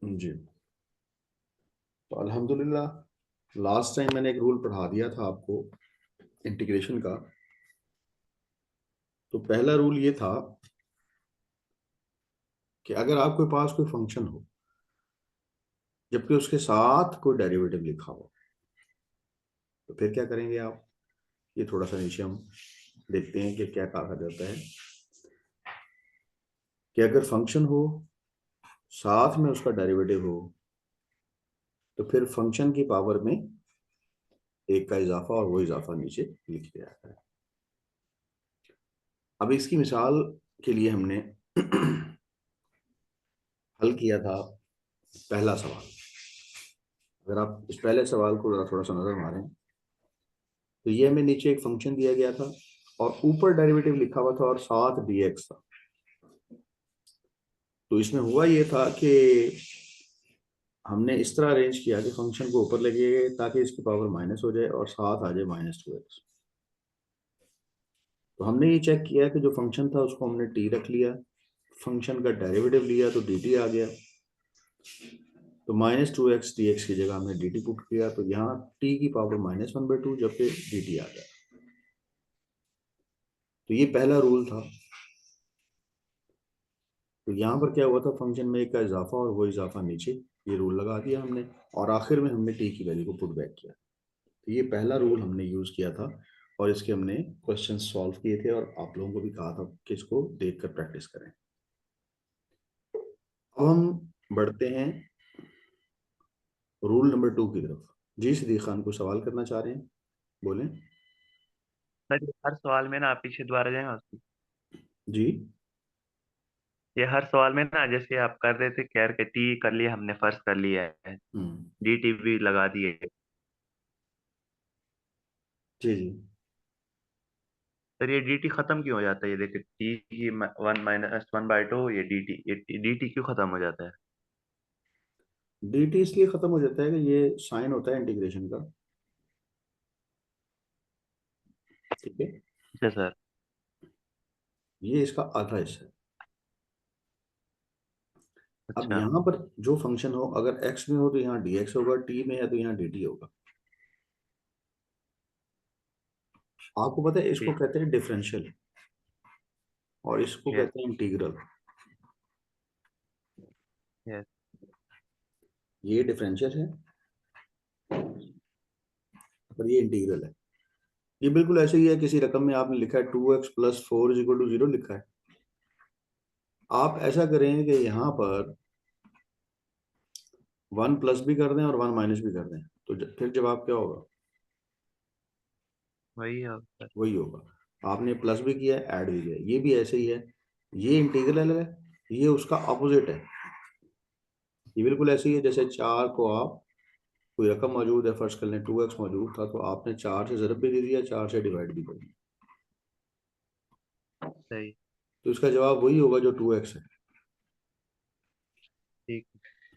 जी। तो अल्हम्दुलिल्लाह last time मैंने एक रूल पढ़ा दिया था आपको इंटीग्रेशन का। तो पहला रूल ये था कि अगर आपके पास कोई फंक्शन हो जबकि उसके साथ कोई डेरिवेटिव लिखा हो तो फिर क्या करेंगे आप। ये थोड़ा सा नीचे हम देखते हैं कि क्या कहा जाता है कि अगर फंक्शन हो साथ में उसका डेरिवेटिव हो तो फिर फंक्शन की पावर में एक का इजाफा और वो इजाफा नीचे लिख दिया जाता है। अब इसकी मिसाल के लिए हमने हल किया था पहला सवाल। अगर आप इस पहले सवाल को थोड़ा सा नजर मारें तो ये हमें नीचे एक फंक्शन दिया गया था और ऊपर डेरिवेटिव लिखा हुआ था और साथ dx था। तो इसमें हुआ ये था कि हमने इस तरह अरेंज किया कि फंक्शन को ऊपर लगे ताकि इसकी पावर माइनस हो जाए और साथ आ जाए -2x। तो हमने ये चेक किया कि जो फंक्शन था उसको हमने t रख लिया, फंक्शन का डेरिवेटिव लिया तो dt आ गया। तो -2x dx की जगह हमने dt पुट किया तो यहाँ t की पावर -1/2 जबकि dt आ गया। तो ये पहला रूल था। तो यहाँ पर क्या हुआ था, फंक्शन में एक का इजाफा और वो इजाफा नीचे, ये रूल लगा दिया हमने और आखिर में हमने टी की वैल्यू को पुट बैक किया। तो ये पहला रूल हमने यूज़ किया था और इसके हमने क्वेश्चन सॉल्व किए थे और आप लोगों को भी कहा था कि इसको देख कर प्रैक्टिस करें। अब हम बढ़ते हैं रूल नंबर 2 की तरफ। जी सदीक खान को सवाल करना चाह रहे हैं, बोलें। सर ये हर सवाल में ना आप पीछे दोबारा जाएं उसकी। जी। ये हर सवाल में ना जैसे आप कर रहे थे खैर के टी कर लिया हमने फर्ज कर लिया है। हम्म। डी टी भी लगा दिए। जी जी। सर ये डी टी खत्म क्यों हो जाता है, ये देखिए टी की 1 - 1/2 ये डी टी क्यों खत्म हो जाता है। डी टी इसलिए खत्म हो जाता है कि ये साइन होता है इंटीग्रेशन का। ठीक है। अच्छा सर। ये इसका आधा हिस्सा है। अब अच्छा। यहाँ पर जो फंक्शन हो अगर x में हो तो यहाँ dx होगा, t में है तो यहाँ dt होगा। आपको पता है इसको ठीक। कहते हैं डिफरेंशियल और इसको यस। कहते हैं इंटीग्रल। यस। ये डिफरेंशियल है और ये इंटीग्रल है। ये बिल्कुल ऐसे ही है, किसी रकम में आपने लिखा है 2x + 4 = 0 लिखा है। आप ऐसा करें कि यहाँ पर 1 प्लस भी कर दें और 1 माइनस भी कर दें तो फिर जवाब क्या होगा। वही है सर। वही होगा। आपने प्लस भी किया ऐड भी किया, ये भी ऐसे ही है। ये इंटीग्रल है, ये उसका अपोजिट है। ये बिल्कुल ऐसे ही है जैसे 4 को आप, कोई रकम मौजूद है, फर्ज कर लें 2x मौजूद था तो आपने 4 से ज़रब भी दे दिया, 4 से डिवाइड भी कर दिया, सही। तो इसका जवाब वही होगा जो 2x है। ठीक।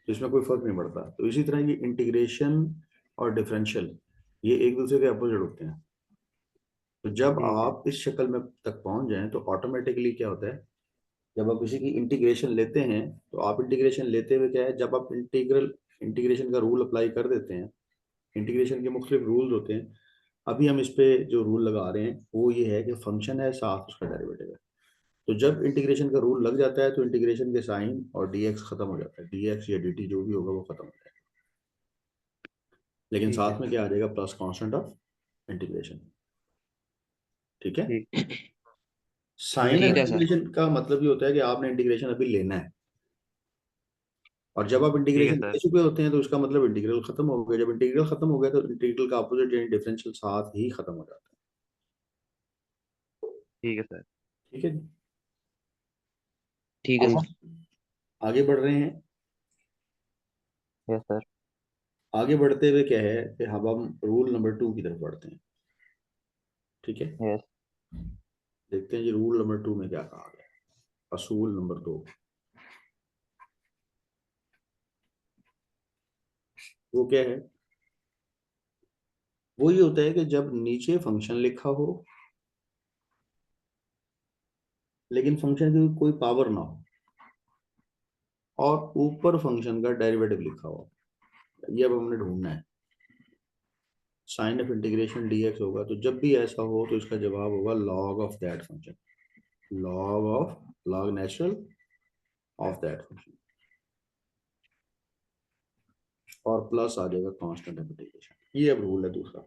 तो इसमें कोई फर्क नहीं पड़ता। तो इसी तरह ये इंटीग्रेशन और डिफरेंशियल ये एक दूसरे के अपोजिट होते हैं। तो जब ठीक है। आप इस शक्ल में तक पहुंच जाएं तो ऑटोमेटिकली क्या होता है, जब आप किसी की इंटीग्रेशन लेते हैं तो आप इंटीग्रेशन लेते हुए क्या है, जब आप इंटीग्रेशन का रूल अप्लाई कर देते हैं, इंटीग्रेशन के मुख्तलिफ रूल्स होते हैं। अभी हम इस पे जो रूल लगा रहे हैं वो ये है कि फंक्शन है साथ उसका डेरिवेटिव है। तो जब इंटीग्रेशन का रूल लग जाता है तो इंटीग्रेशन के साइन और dx खत्म हो जाता है, dx या dt जो भी होगा वो खत्म हो जाएगा। लेकिन ठीक साथ है। में क्या आ जाएगा, प्लस कांस्टेंट ऑफ इंटीग्रेशन। ठीक है। ठीक। साइन ऑफ ठीक है सर। इंटीग्रेशन का मतलब ये होता है कि आपने इंटीग्रेशन अभी लेना है और जब आप ठीक है इंटीग्रेशन ले सर। चुके होते हैं तो उसका मतलब इंटीग्रल खत्म हो गया। जब इंटीग्रल खत्म हो गया तो इंटीग्रल का अपोजिट यानी डिफरेंशियल साथ ही खत्म हो जाता ठीक है सर। है। ठीक है जी। ठीक है अब सर। हम आगे बढ़ रहे हैं। Yes sir. आगे बढ़ते हुए क्या है कि अब हम रूल नंबर 2 की तरफ बढ़ते हैं। ठीक है। यस। देखते हैं जी रूल नंबर 2 में क्या कहा गया है। असूल नंबर 2 वो क्या है, वो ये होता है कि जब नीचे फंक्शन लिखा हो लेकिन फंक्शन की कोई पावर ना हो और ऊपर फंक्शन का डेरिवेटिव लिखा हुआ, ये अब हमने ढूंढना है। साइन ऑफ इंटीग्रेशन dx होगा, तो जब भी ऐसा हो तो इसका जवाब होगा log of that function, log natural of that function, और प्लस आ जाएगा कांस्टेंट ऑफ इंटीग्रेशन। ये अब रूल है दूसरा।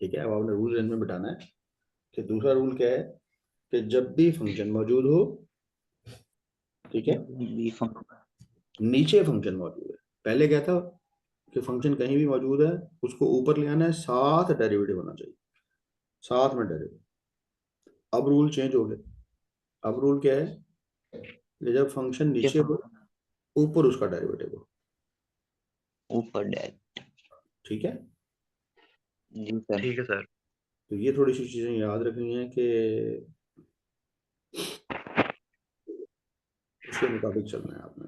ठीक है, अब आपने रूल रेंज में बिठाना है कि दूसरा रूल क्या है कि जब भी फंक्शन मौजूद हो, ठीक है, नीचे फंक्शन मौजूद है। पहले क्या था कि फंक्शन कहीं भी मौजूद है, उसको ऊपर ले आना है, साथ डेरिवेटिव होना चाहिए, साथ में डेरिवेटिव। अब रूल चेंज हो गया। अब रूल क्या है कि जब फंक्शन नीचे हो, ऊपर उसका डेरिवेटिव हो। ऊपर डेट। ठीक है, जी सर। ठीक है सर। तो ये थोड़ी सी चीजें याद रखनी है कि उसके मुताबिक चलना है आपने।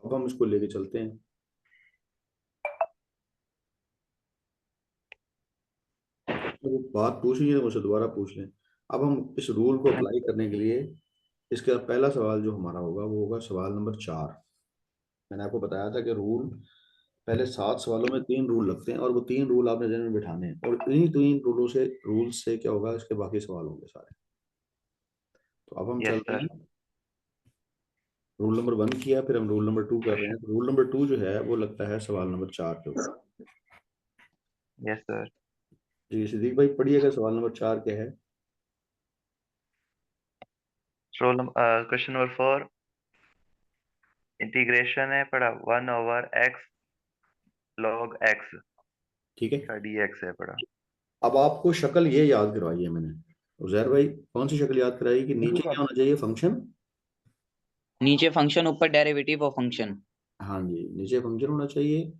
अब हम इसको लेके चलते हैं। तो बात पूछ लीजिए तो मुझसे दोबारा पूछ लें। अब हम इस रूल को अप्लाई करने के लिए, इसका पहला सवाल जो हमारा होगा वो होगा सवाल नंबर 4। मैंने आपको बताया था कि रूल, पहले 7 सवालों में 3 रूल लगते हैं, और वो 3 रूल आपने जहन में बिठाने हैं, और इन्हीं 3 रूल्स से क्या होगा, इसके बाकी सवाल होंगे सारे। तो अब हम यस चल रहे सर। हैं, रूल नंबर 1 किया, फिर हम रूल नंबर 2 कर रहे हैं। तो रूल नंबर 2 जो है वो लगता है सवाल नंबर 4 के ऊपर। Yes sir. जी सिद्दीक भाई पढ़िएगा, सवाल नंबर 4 क्या है। रोल क्वेश्चन नंबर 4, इंटीग्रेशन है पढ़ा 1/x log x ठीक है, का dx है पढ़ा। अब आपको शक्ल ये याद करवाई है मैंने, उजैर भाई कौन सी शक्ल याद कराई कि नीचे क्या होना चाहिए, फंक्शन। नीचे फंक्शन, ऊपर डेरिवेटिव ऑफ फंक्शन। हाँ जी, नीचे फंक्शन होना चाहिए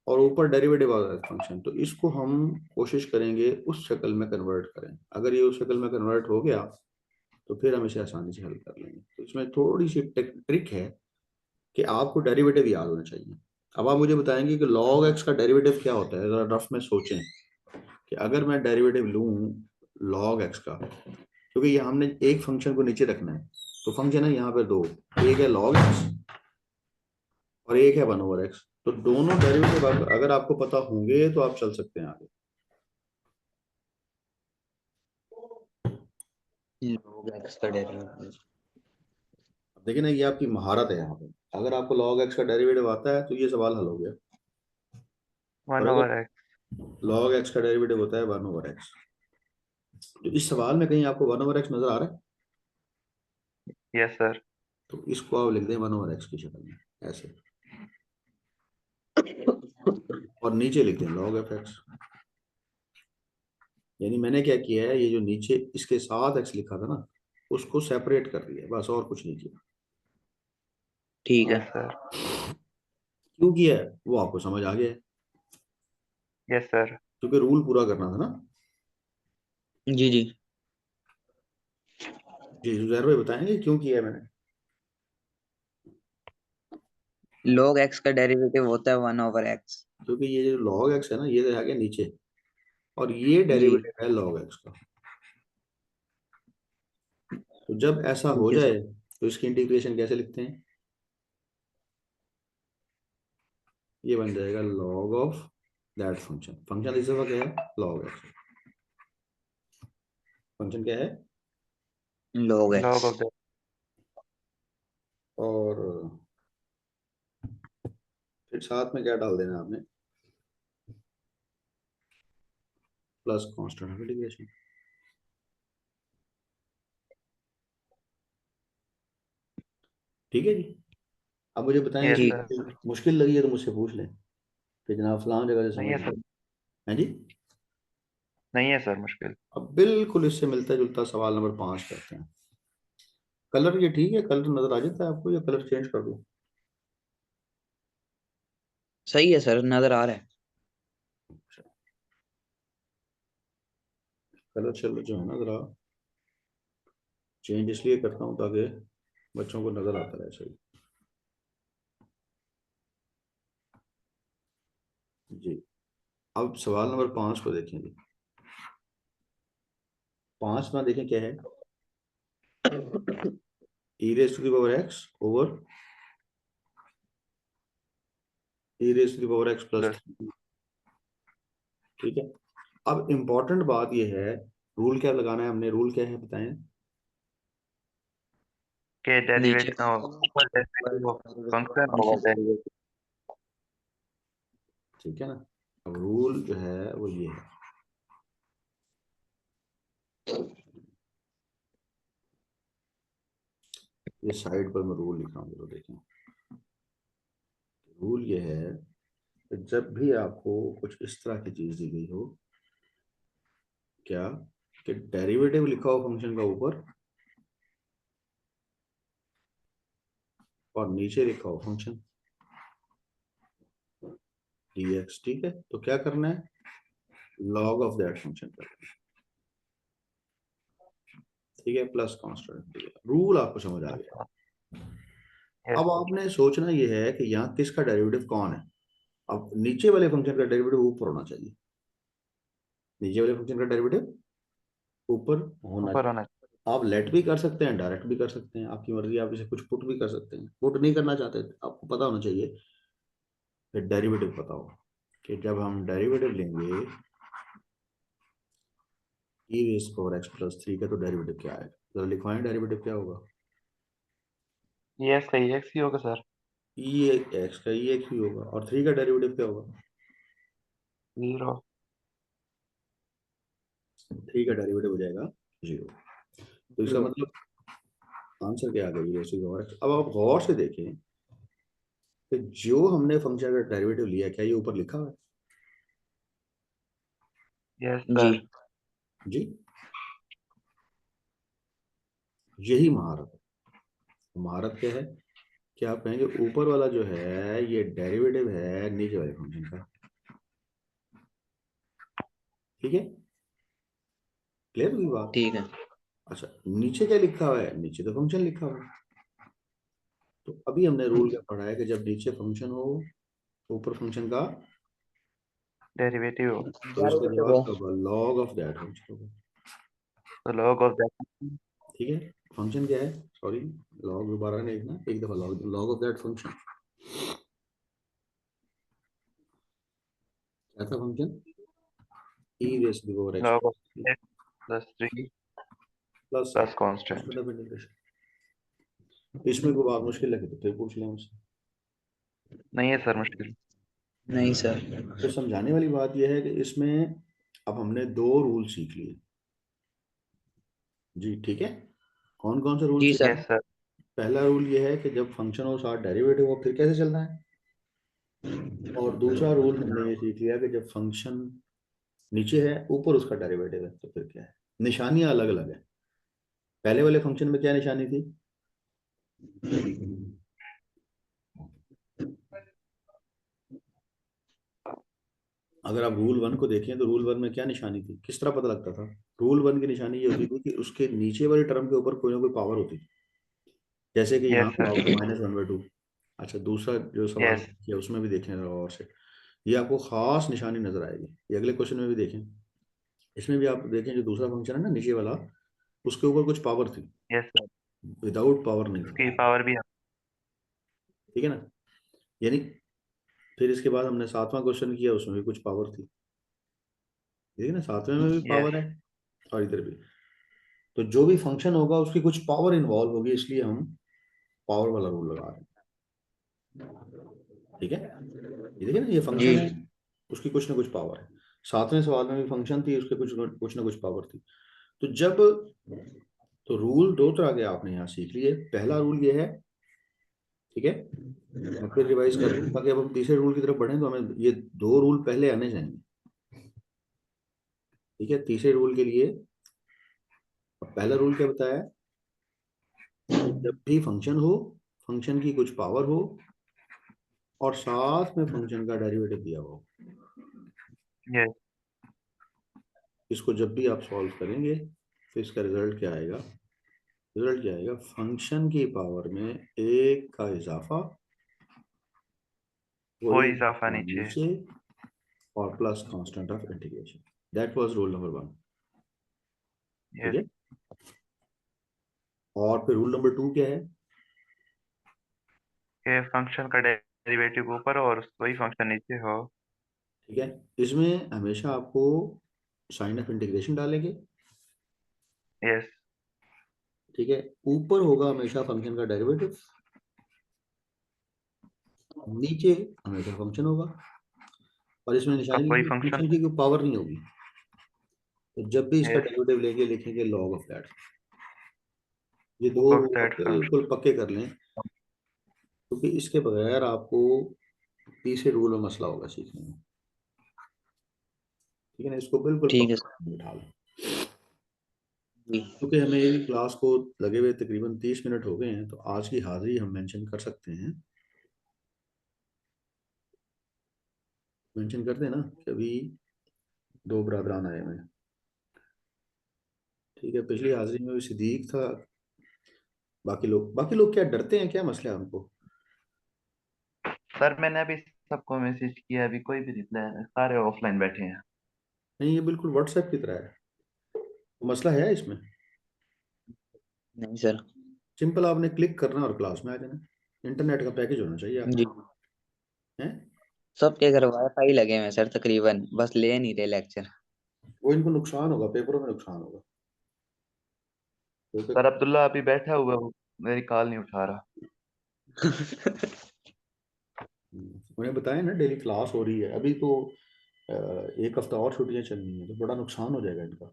और ऊपर डेरिवेटिव आ रहा है फंक्शन। तो इसको हम कोशिश करेंगे उस शक्ल में कन्वर्ट करें। अगर ये उस शक्ल में कन्वर्ट हो गया तो फिर हम इसे आसानी से हल कर लेंगे। तो इसमें थोड़ी सी ट्रिक है कि आपको डेरिवेटिव याद होना चाहिए। अब आप मुझे बताएंगे कि log x का डेरिवेटिव क्या होता है, जरा रफ में सोचें कि अगर मैं डेरिवेटिव लूं log x का, क्योंकि ये हमने एक फंक्शन को नीचे रखना है, तो फंक्शन है यहाँ पे 2, एक है log x और एक है 1/x। तो दोनों डेरिवेटिव अगर आपको पता होंगे तो आप चल सकते हैं आगे। log x का डेरिवेटिव। अब देखिए ना, ये आपकी महारत है यहाँ पे। अगर आपको log x का डेरिवेटिव आता है तो ये सवाल हल हो गया। और अगर 1/x। log x का डेरिवेटिव होता है 1/x, तो इस सवाल में कहीं आपको 1/x नजर आ रहा है, यस सर। तो इसको आप लिख दें 1/x की शक्ल में ऐसे, और नीचे लिख दें log ऑफ x। यानी मैंने क्या किया है, ये जो नीचे इसके साथ x लिखा था ना, उसको सेपरेट कर दिया, बस और कुछ नहीं किया। ठीक है। Yes sir. क्यों किया है वो आपको समझ आ गया है, यस सर। क्योंकि रूल पूरा करना था ना। जी जी। जी जुजैर भाई बताएंगे क्यों किया है मैंने। log x का डेरिवेटिव होता है 1/x। क्योंकि ये जो log x है ना, ये तो आ गया नीचे, और ये जी। डेरिवेटिव है log x का। तो जब ऐसा हो ठीक है जाए सर। तो इसकी इंटीग्रेशन कैसे लिखते हैं, ये बन जाएगा log of that function. Function इस दफा क्या है, log x। फंक्शन क्या है, log log x। of the। और फिर साथ में क्या डाल देना आपने, प्लस कांस्टेंट ऑफ इंटीग्रेशन। ठीक है जी। अब मुझे बताएं, यस इसमें ठीक। सर। मुश्किल लगी है तो मुझसे पूछ लें कि जनाब फलां जगह से नहीं समझ है नहीं सर। आई। हैं जी। नहीं है सर मुश्किल। अब बिल्कुल इससे मिलता जुलता सवाल नंबर 5 करते हैं। कलर ये ठीक है, कलर नजर आ जाता है आपको, या कलर चेंज कर दूं। सही है सर, नजर आ रहा है। कलर चलो जो है ना जरा चेंज इसलिए करता हूँ ताकि बच्चों को नजर आता रहे सही। जी, अब सवाल नंबर 5 को देखें जी। 5वां देखें क्या है, e raised to the power x over e raised to the power x plus plus 3। ठीक है, अब इंपॉर्टेंट बात ये है, रूल क्या लगाना है हमने, रूल क्या है बताएं। के नीचे डेरिवेटिव ऊपर डेरिवेटिव फंक्शन होगा डेरिवेटिव। ठीक है ना, अब रूल जो है वो ये है, ये साइड पर मैं रूल लिख रहा हूँ, तो देखें रूल ये है कि जब भी आपको कुछ इस तरह की चीज दी गई हो, क्या कि डेरिवेटिव लिखा हो फंक्शन का ऊपर और नीचे लिखा हो फंक्शन dx, ठीक है, तो क्या करना है, लॉग ऑफ दैट फंक्शन करना है, ठीक है, प्लस कांस्टेंट, ठीक है, रूल आपको समझ आ गया। यस अब आपने सोचना ये है कि यहाँ किसका डेरिवेटिव कौन है। अब नीचे वाले फंक्शन का डेरिवेटिव ऊपर होना चाहिए, नीचे वाले फंक्शन का डेरिवेटिव ऊपर होना ऊपर चाहिए। होना आप लेट भी कर सकते हैं, डायरेक्ट भी कर सकते हैं, आपकी मर्जी, आप इसे कुछ पुट भी कर सकते हैं। पुट नहीं करना चाहते आपको पता होना चाहिए कि डेरिवेटिव पता हो, कि जब हम डेरिवेटिव लेंगे e rays power x plus 3 का, तो डेरिवेटिव क्या आएगा, जरा लिखवाएं डेरिवेटिव क्या होगा। ये सही एक्स ही होगा सर। e x का e x ही होगा, और 3 का डेरिवेटिव क्या होगा, 0। 3 का डेरिवेटिव हो जाएगा 0। तो इसका मतलब आंसर क्या आ गया, e रेज़ पावर x। अब आप गौर से देखें कि जो हमने फंक्शन का डेरिवेटिव लिया, क्या ये ऊपर लिखा हुआ है। यस जी सर। जी, यही महारत है। महारत क्या है कि आप कहेंगे ऊपर वाला जो है ये डेरिवेटिव है नीचे वाले फंक्शन का, ठीक है, क्लियर हुई बात। ठीक है। अच्छा, नीचे क्या लिखा हुआ है, नीचे तो फंक्शन लिखा हुआ है। तो अभी हमने रूल क्या पढ़ा है कि जब नीचे फंक्शन हो तो ऊपर फंक्शन का, डेरिवेटिव हो तो इसका जवाब क्या होगा, लॉग ऑफ दैट फंक्शन होगा। तो लॉग ऑफ दैट। ठीक है, फंक्शन क्या है, सॉरी, लॉग दोबारा नहीं लिखना, एक दफा log, log of that function क्या था function, e raise to the power x log of x plus 3 plus plus constant. Integration. इसमें कोई बात मुश्किल लगे तो फिर पूछ लें मुझसे। नहीं है सर मुश्किल। नहीं सर। तो समझाने वाली बात यह है कि इसमें अब हमने 2 रूल सीख लिए जी, ठीक है। कौन कौन से रूल जी सीखे। सर। Yes sir. पहला रूल यह है कि जब फंक्शन हो साथ डेरिवेटिव हो फिर कैसे चलना है, और दूसरा रूल हमने ये सीख लिया कि जब फंक्शन नीचे है ऊपर उसका डेरिवेटिव है तो फिर क्या है, निशानियां अलग अलग है। पहले वाले फंक्शन में क्या निशानी थी, अगर आप रूल 1 को देखें तो रूल 1 में क्या निशानी थी, किस तरह पता लगता था। रूल 1 की निशानी ये होती थी कि उसके नीचे वाले टर्म के ऊपर कोई ना कोई पावर होती थी, जैसे कि यहाँ यस सर। पावर -1/2। अच्छा, दूसरा जो सवाल यस। किया उसमें भी देखें जरा और से, ये आपको खास निशानी नजर आएगी, ये अगले क्वेश्चन में भी देखें। इसमें भी आप देखें जो दूसरा फंक्शन है ना नीचे वाला, उसके ऊपर कुछ पावर थी, यस सर। विदाउट पावर नहीं था, उसकी पावर भी ठीक है ना। यानी फिर इसके बाद हमने 7वां क्वेश्चन किया, उसमें भी कुछ पावर थी, ठीक है ना, 7वें में भी यस। पावर है और इधर भी। तो जो भी फंक्शन होगा उसकी कुछ पावर इन्वॉल्व होगी, इसलिए हम पावर वाला रूल लगा रहे हैं, ठीक है। ये देखिए ना, ये जी फंक्शन है, उसकी कुछ ना कुछ पावर है। 7वें सवाल में भी फंक्शन थी, उसके कुछ ना कुछ पावर थी। तो जब, तो रूल 2 तरह के आपने यहाँ सीख लिए। पहला रूल ये है, ठीक है, मैं फिर रिवाइज कर दूं ताकि अब हम तीसरे रूल की तरफ बढ़ें तो हमें ये 2 रूल पहले आने चाहिए, ठीक है। तीसरे रूल के लिए पहला रूल क्या बताया, जब भी फंक्शन हो, फंक्शन की कुछ पावर हो और साथ में फंक्शन का डेरिवेटिव दिया हो, यस। इसको जब भी आप सॉल्व करेंगे तो इसका रिजल्ट क्या आएगा, रिजल्ट क्या आएगा, फंक्शन की पावर में 1 का इजाफा, कोई कोई इजाफा नीचे। नीचे, और plus constant of integration. That was rule number 1। ठीक यस है। और फिर रूल नंबर 2 क्या है? के फंक्शन का डेरिवेटिव ऊपर और वही फंक्शन नीचे हो। ठीक है, इसमें हमेशा आपको साइन ऑफ इंटीग्रेशन डालेंगे। यस ठीक है, ऊपर होगा हमेशा फंक्शन का डेरिवेटिव, नीचे हमेशा फंक्शन होगा। और इसमें निशानी कब वही लिखी, फंक्शन। फंक्शन की कोई पावर नहीं होगी। तो जब भी इसका यस डेरिवेटिव लेंगे लिखेंगे लॉग ऑफ दैट। ये दो ऑफ रूल दैट फंक्शन। बिल्कुल पक्के कर लें, क्योंकि इसके बगैर आपको तीसरे रूल में मसला होगा सीखने में। ठीक है ना, इसको बिल्कुल ठीक है पक्का बिठा लें। जी। क्योंकि हमें ये क्लास को लगे हुए तकरीबन 30 मिनट हो गए हैं, तो आज की हाजिरी हम मेंशन कर सकते हैं। मेंशन कर देना कि अभी 2 बरादरान आए हुए हैं। ठीक है, पिछली हाजिरी में भी सिद्दीक था। बाकी लोग क्या डरते हैं, क्या मसला है उनको? सर मैंने अभी सबको मैसेज किया, अभी कोई भी रिप्लाई, सारे ऑफलाइन बैठे हैं। नहीं, ये बिल्कुल व्हाट्सएप की तरह है। तो मसला है इसमें, नहीं सर। सिंपल आपने क्लिक करना और क्लास में आ जाना। इंटरनेट का पैकेज होना चाहिए जी। आपके हैं। सबके घर वाईफाई लगे हुए हैं सर तकरीबन, बस ले नहीं रहे लेक्चर। वो इनको नुकसान होगा, पेपरों में नुकसान होगा। क्योंकि सर अब्दुल्ला अभी बैठा हुआ है, वो मेरी कॉल नहीं उठा रहा। उन्हें बताया ना डेली क्लास हो रही है। अभी तो एक हफ्ता और छुट्टियां चलनी है, तो बड़ा नुकसान हो जाएगा इनका।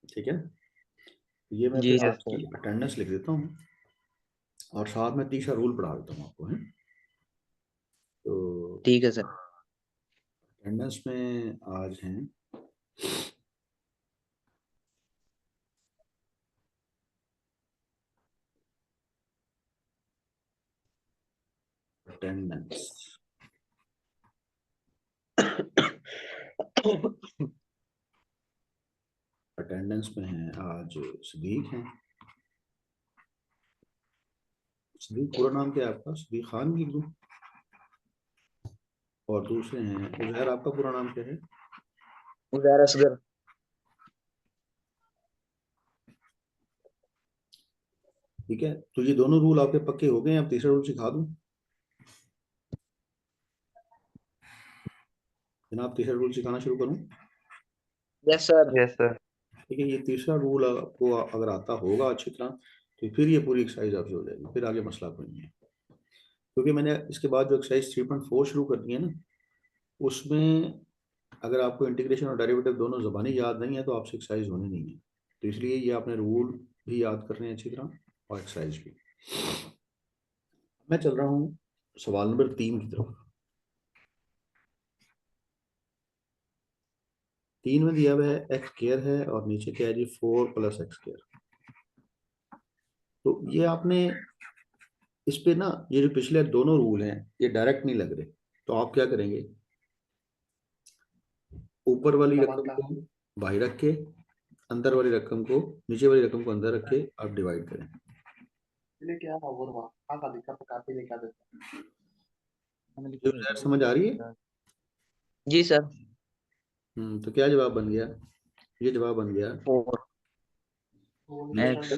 ठीक है, ये मैं जी फिर सर। आपकी अटेंडेंस लिख देता हूँ, और साथ में तीसरा रूल पढ़ा देता हूँ आपको, है। तो ठीक है सर। अटेंडेंस में आज हैं अटेंडेंस अटेंडेंस में हैं आज सदीक हैं। सदीक पूरा नाम क्या है आपका? सदीक खान लिख दूँ? और दूसरे हैं उजैर, आपका पूरा नाम क्या है? उज़ैर असगर। ठीक है, तो ये दोनों रूल आपके पक्के हो गए हैं। अब तीसरा रूल सिखा दूं जनाब? तीसरा रूल सिखाना शुरू करूं? Yes sir. Yes sir. ठीक है, ये तीसरा रूल आपको अगर आता होगा अच्छी तरह, तो फिर ये पूरी एक्सरसाइज आपसे हो जाएगी, फिर आगे मसला कोई नहीं है। क्योंकि मैंने इसके बाद जो एक्सरसाइज 3.4 शुरू कर दी है ना, उसमें अगर आपको इंटीग्रेशन और डेरिवेटिव दोनों ज़बानी याद नहीं है, तो आपसे एक्सरसाइज होनी नहीं है। तो इसलिए ये आपने रूल भी याद करने हैं अच्छी तरह, और एक्सरसाइज भी। मैं चल रहा हूँ सवाल नंबर 3 की तरफ। 3 में दिया हुआ है एक्स स्क्वायर है, और नीचे क्या है जी? 4 + x²। तो ये आपने इस पे ना, ये जो पिछले दोनों रूल हैं ये डायरेक्ट नहीं लग रहे। तो आप क्या करेंगे? ऊपर वाली रकम को बाहर रख के, अंदर वाली रकम को, नीचे वाली रकम को अंदर रख के आप डिवाइड करें। ये समझ आ रही है? जी सर। तो क्या जवाब बन गया? ये जवाब बन गया 4 नीचे एक्स।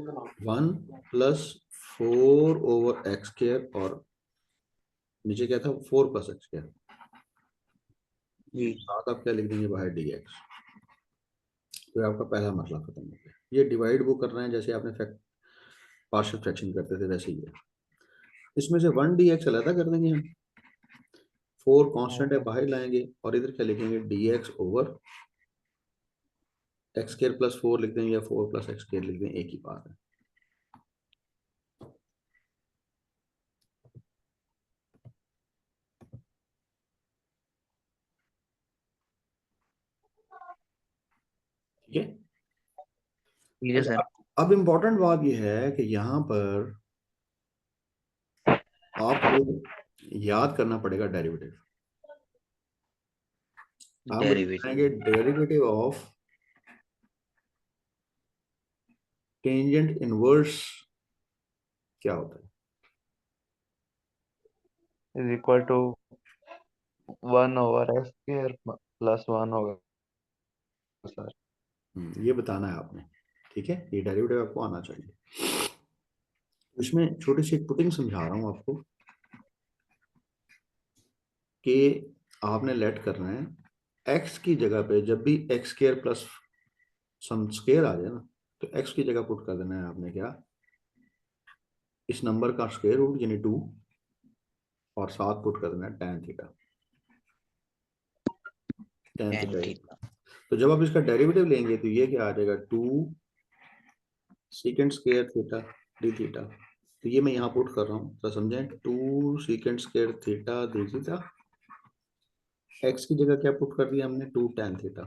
1+4/x², और नीचे क्या था? 4 + x²। जी। साथ आप क्या लिख देंगे बाहर? dx। तो आपका पहला मसला खत्म हो गया। ये डिवाइड वो करना है जैसे आपने पार्शियल फ्रैक्शन करते थे, वैसे ही है। इसमें से 1 dx अलग कर देंगे हम। 4 कांस्टेंट है, बाहर लाएंगे, और इधर क्या लिखेंगे? dx/x² + 4 लिख देंगे, या 4 + x² लिख देंगे, एक ही बात है। ठीक है। ठीक है अच्छा, सर। अब इम्पोर्टेंट बात यह है कि यहाँ पर आपको याद करना पड़ेगा डेरिवेटिव। आप डेरिवेटिव। बताएंगे डेरिवेटिव ऑफ टेंजेंट इनवर्स क्या होता है? इज इक्वल टू 1/x² + 1 होगा। सर। ये बताना है आपने, ठीक है, ये डेरिवेटिव आपको आना चाहिए। इसमें छोटी सी एक पुटिंग समझा रहा हूँ आपको कि आपने लेट करना है एक्स की जगह पे जब भी एक्स स्क्वायर प्लस सम स्क्वायर आ जाए ना, तो एक्स की जगह पुट कर देना है आपने क्या, इस नंबर का स्क्वायर रूट यानी 2, और साथ पुट कर देना है tan theta. tan tan theta. Theta. तो जब आप इसका डेरिवेटिव लेंगे तो ये क्या आ जाएगा, 2 second square theta D theta. तो ये मैं यहाँ पुट कर रहा हूँ, तो समझें, 2 second square theta D theta. X की जगह क्या पुट कर दिया हमने, 2 tan थीटा,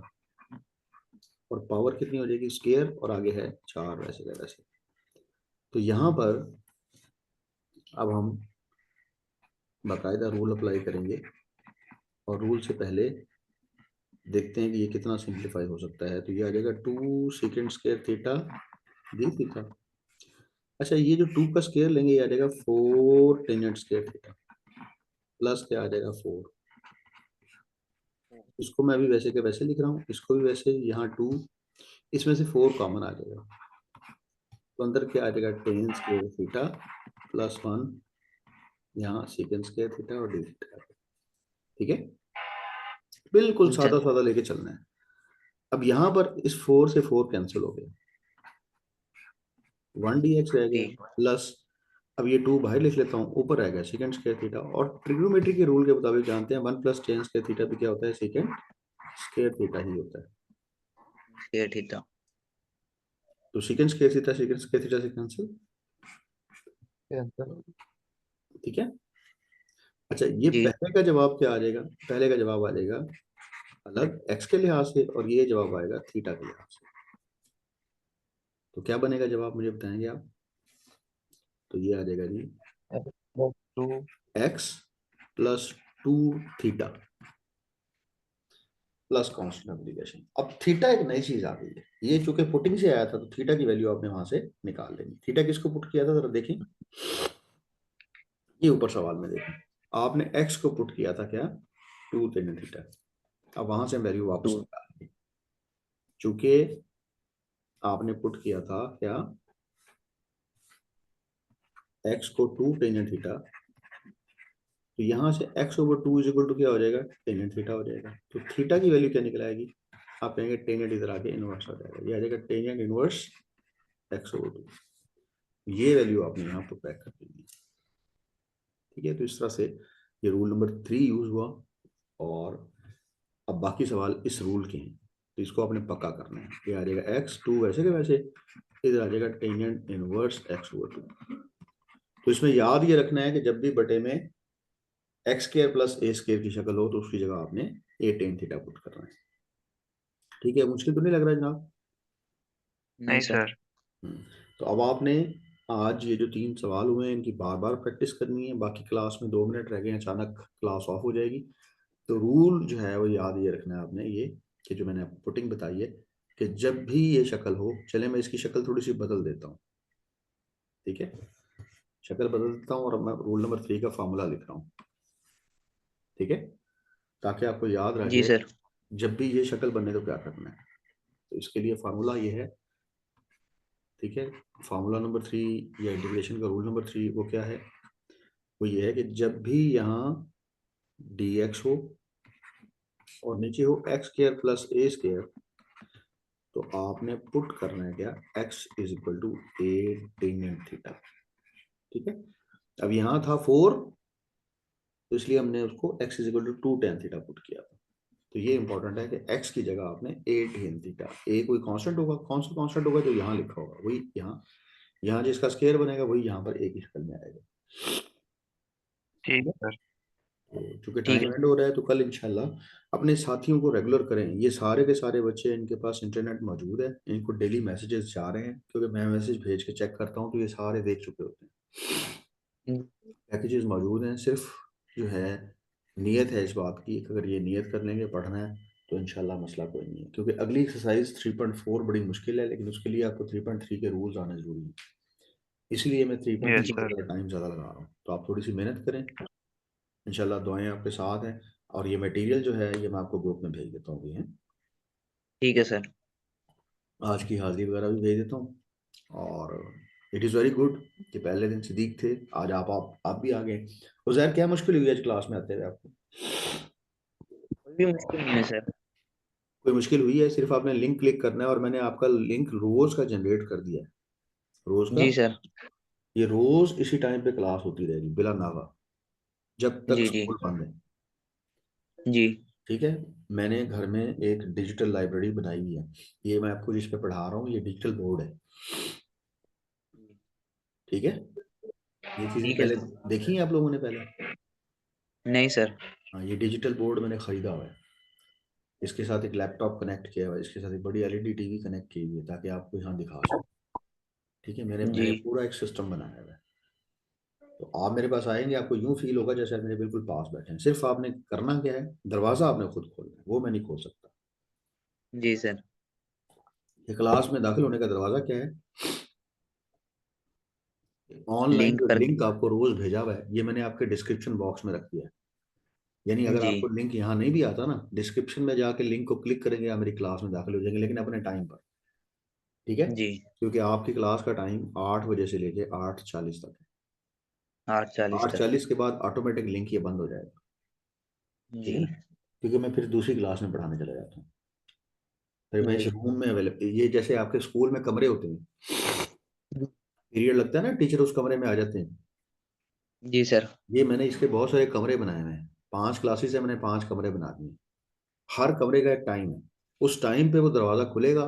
और पावर कितनी हो जाएगी, स्क्वायर, और आगे है 4, वैसे का वैसे। तो यहाँ पर अब हम बाकायदा रूल अप्लाई करेंगे, और रूल से पहले देखते हैं कि ये कितना सिंप्लीफाई हो सकता है। तो ये आ जाएगा 2 second square theta D theta. अच्छा, ये जो 2 का स्क्वायर लेंगे ये आ जाएगा 4 टेंजेंट स्क्वायर थीटा, प्लस क्या आ जाएगा 4। इसको मैं अभी वैसे के वैसे लिख रहा हूँ, इसको भी वैसे, यहाँ 2, इसमें से 4 कॉमन आ जाएगा, तो अंदर क्या आ जाएगा, टेन स्क्वायर थीटा प्लस 1, यहाँ सेकेंड स्क्वायर थीटा और डी थीटा। ठीक है, बिल्कुल सादा सादा लेके चलना है। अब यहाँ पर इस 4 से 4 कैंसिल हो गया, 1 dx रह गया, प्लस अब ये 2 बाहर लिख लेता हूँ, ऊपर रह गया सेकेंड स्क्वायर थीटा। और ट्रिग्नोमेट्री के रूल के मुताबिक जानते हैं 1 + tan स्क्वायर थीटा भी क्या होता है, सेकेंड स्क्वायर थीटा ही होता है। Square theta. तो second square theta second square theta से कैंसिल, ठीक है। अच्छा, ये जी पहले का जवाब क्या आ जाएगा, पहले का जवाब आ जाएगा अलग एक्स के लिहाज से, और ये जवाब आएगा थीटा के लिहाज से। तो क्या बनेगा जवाब, मुझे बताएंगे आप। तो ये आ जाएगा g x plus 2 theta plus constant application. अब थीटा एक नई चीज आ गई है, ये चूंकि पुटिंग से आया था तो थीटा की वैल्यू आपने वहां से निकाल लेनी। थीटा किसको पुट किया था जरा देखें, ये ऊपर सवाल में देखें, आपने एक्स को पुट किया था क्या, 2 tan थीटा। अब वहां से वैल्यू वापस 2 निकाल, चूंकि आपने पुट किया था क्या, एक्स को 2 tan थीटा, तो यहाँ से x/2 इज इक्वल टू क्या हो जाएगा, tan थीटा हो जाएगा। तो थीटा की वैल्यू क्या निकल आएगी, आप कहेंगे tan इधर आके इनवर्स हो जाएगा, ये आ जाएगा tan इनवर्स x/2। ये वैल्यू आपने यहाँ पर पैक कर देनी है। ठीक है, तो इस तरह से ये रूल नंबर 3 यूज हुआ, और अब बाकी सवाल इस रूल के हैं, तो इसको आपने पक्का करना है। ये आ जाएगा x2 वैसे के वैसे, इधर आ जाएगा tan इनवर्स x/2। तो इसमें याद ये रखना है कि जब भी बटे में x square plus a square की शक्ल हो तो उसकी जगह आपने ए tan थीटा पुट करना है। ठीक है, मुश्किल तो नहीं लग रहा है जनाब। नहीं सर। तो अब आपने आज ये जो 3 सवाल हुए हैं इनकी बार बार प्रैक्टिस करनी है। बाकी क्लास में 2 मिनट रह गए, अचानक क्लास ऑफ हो जाएगी। तो रूल जो है वो याद ये रखना है आपने, ये कि जो मैंने आपको पुटिंग बताई है, कि जब भी ये शक्ल हो, चले मैं इसकी शक्ल थोड़ी सी बदल देता हूँ। ठीक है, शक्ल बदल देता हूँ, और मैं रूल नंबर 3 का फार्मूला लिख रहा हूँ। ठीक है, ताकि आपको याद रह जी जाए सर। जब भी ये शक्ल बने तो क्या करना है। तो इसके लिए फार्मूला ये है, ठीक है, फार्मूला नंबर 3 या इंटीग्रेशन का रूल नंबर 3 वो क्या है, वो ये है कि जब भी यहाँ dx हो और नीचे हो x square plus a square, तो आपने पुट करना है क्या, x is equal to a tan theta. ठीक है, अब यहाँ था 4, तो इसलिए हमने उसको x is equal to 2 tan theta put किया था। तो ये इंपॉर्टेंट है कि x की जगह आपने a tan थीटा, a कोई कांस्टेंट होगा, कौन सा कांस्टेंट होगा जो यहाँ लिखा होगा वही यहाँ, यहाँ जिसका स्क्वायर बनेगा वही यहाँ पर a की शक्ल में आएगा। ठीक है सर। तो चूंकि ठीक टाइम है। एंड हो रहा है तो कल इंशाल्लाह अपने साथियों को रेगुलर करें। ये सारे के सारे बच्चे, इनके पास इंटरनेट मौजूद है, इनको डेली मैसेजेस जा रहे हैं, क्योंकि मैं मैसेज भेज के चेक करता हूँ तो ये सारे देख चुके होते हैं। पैकेजेस मौजूद हैं, सिर्फ जो है नीयत है इस बात की, अगर ये नीयत कर लेंगे पढ़ना है तो इंशाल्लाह मसला कोई नहीं है। क्योंकि अगली एक्सरसाइज 3.4 बड़ी मुश्किल है, लेकिन उसके लिए आपको 3.3 के रूल्स आने जरूरी हैं, इसलिए मैं यस 3.3 सर। पर टाइम ज़्यादा लगा रहा हूँ। तो आप थोड़ी सी मेहनत करें, इंशाल्लाह दुआएं आपके साथ हैं। और ये मटेरियल जो है ये मैं आपको ग्रुप में भेज देता हूँ भी, हैं। ठीक है सर। आज की हाजिरी वगैरह भी भेज देता हूँ। और इट इज़ वेरी गुड कि पहले दिन सिद्दीक थे, आज आप भी आ गए। और ज़ाहिर क्या मुश्किल हुई आज क्लास में आते हुए आपको? कोई भी मुश्किल नहीं है सर। कोई मुश्किल हुई है? सिर्फ आपने लिंक क्लिक करना है और मैंने आपका लिंक रोज का जनरेट कर दिया है। रोज का, जी सर। ये रोज इसी टाइम पे क्लास होती रहेगी बिला नागा, जब तक जी जी। स्कूल बंद है। जी ठीक है। मैंने घर में एक डिजिटल लाइब्रेरी बनाई हुई है। ये मैं आपको जिस पे पढ़ा रहा हूँ ये डिजिटल बोर्ड है। ठीक है। ये चीजें ठीक है पहले सर। देखी हैं आप लोगों ने पहले? नहीं सर। हाँ, ये डिजिटल बोर्ड मैंने खरीदा हुआ है। इसके साथ एक लैपटॉप कनेक्ट किया हुआ है, इसके साथ एक बड़ी एलईडी टीवी कनेक्ट की हुई है ताकि आपको यहाँ दिखा सको। ठीक है। मैंने जी मैंने पूरा एक सिस्टम बनाया हुआ है। तो आप मेरे पास आएंगे, आपको यूं फील होगा जैसे आप मेरे बिल्कुल पास बैठे हैं। सिर्फ आपने करना क्या है, दरवाजा आपने खुद खोलना है, वो मैं नहीं खोल सकता। जी सर। ये क्लास में दाखिल होने का दरवाजा क्या है? ऑनलाइन लिंक जो कर। लिंक आपको रोज भेजा हुआ है ये मैंने आपके डिस्क्रिप्शन बॉक्स में रख दिया है। यानी अगर जी आपको लिंक यहाँ नहीं भी आता ना, डिस्क्रिप्शन में जाके लिंक को क्लिक करेंगे आप मेरी क्लास में दाखिल हो जाएंगे, लेकिन अपने टाइम पर। ठीक है। जी। क्योंकि आपकी क्लास का टाइम 8 बजे से लेके 8:40 तक है। 8:40 तक। 8:40 के बाद ऑटोमेटिक लिंक ये बंद हो जाएगा। ठीक जी है ना? क्योंकि मैं फिर दूसरी क्लास में पढ़ाने चला जाता हूँ। फिर मैं इस जी। रूम में अवेलेबल, ये जैसे आपके स्कूल में कमरे होते हैं, पीरियड लगता है ना, टीचर उस कमरे में आ जाते हैं। जी सर। ये मैंने इसके बहुत सारे कमरे बनाए हुए हैं। 5 क्लासेस है, मैंने 5 कमरे बना दिए। हर कमरे का एक टाइम है। उस टाइम पे वो दरवाजा खुलेगा